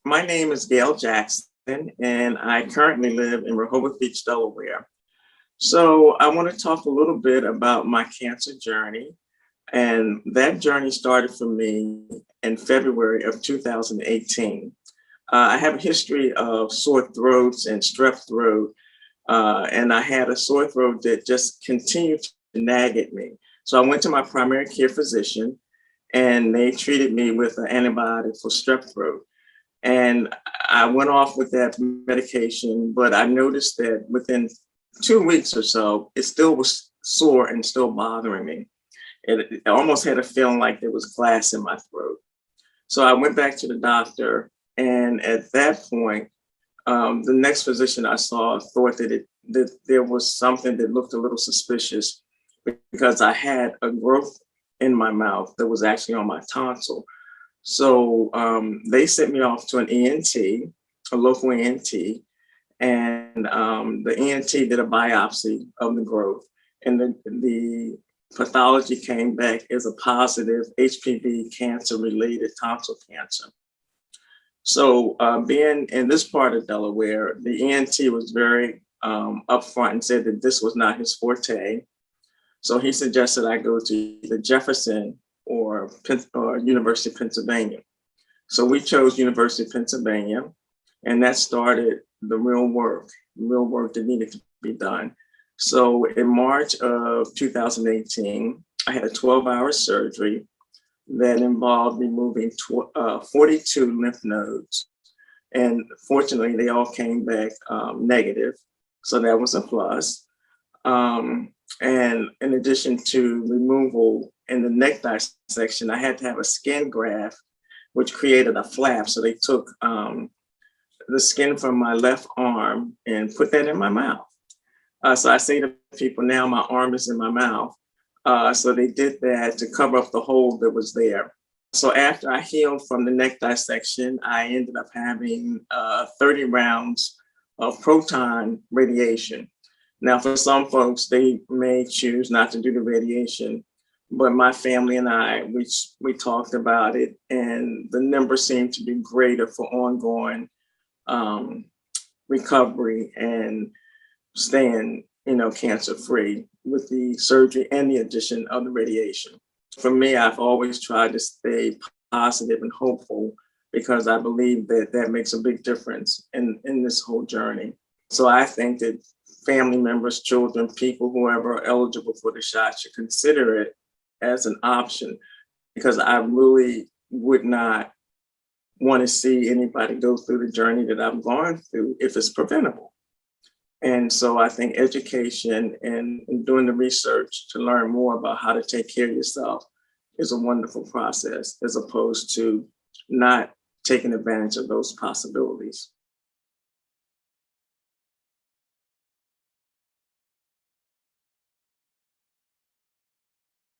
My name is Gail Jackson, and I currently live in Rehoboth Beach, Delaware. So, I want to talk a little bit about my cancer journey. And that journey started for me in February of 2018. I have a history of sore throats and strep throat, and I had a sore throat that just continued to nag at me. So, I went to my primary care physician, and they treated me with an antibiotic for strep throat. And I went off with that medication, but I noticed that within 2 weeks or so, it still was sore and still bothering me. It almost had a feeling like there was glass in my throat. So I went back to the doctor, and at that point, the next physician I saw thought that there was something that looked a little suspicious because I had a growth in my mouth that was actually on my tonsil. So they sent me off to an ENT, a local ENT, and the ENT did a biopsy of the growth, and the pathology came back as a positive HPV cancer-related tonsil cancer. So being in this part of Delaware, the ENT was very upfront and said that this was not his forte. So he suggested I go to either Jefferson or University of Pennsylvania. So we chose University of Pennsylvania, and that started the real work that needed to be done. So in March of 2018, I had a 12-hour surgery that involved removing 42 lymph nodes. And fortunately, they all came back negative. So that was a plus. And in addition to removal in the neck dissection, I had to have a skin graft, which created a flap. So they took the skin from my left arm and put that in my mouth. So I say to people now, my arm is in my mouth. So they did that to cover up the hole that was there. So after I healed from the neck dissection, I ended up having 30 rounds of proton radiation. Now, for some folks, they may choose not to do the radiation, but my family and I, we talked about it, and the numbers seemed to be greater for ongoing recovery and staying, cancer free with the surgery and the addition of the radiation. For me, I've always tried to stay positive and hopeful because I believe that that makes a big difference in this whole journey. So I think that family members, children, people, whoever are eligible for the shot should consider it as an option, because I really would not want to see anybody go through the journey that I've gone through if it's preventable. And so I think education and doing the research to learn more about how to take care of yourself is a wonderful process, as opposed to not taking advantage of those possibilities.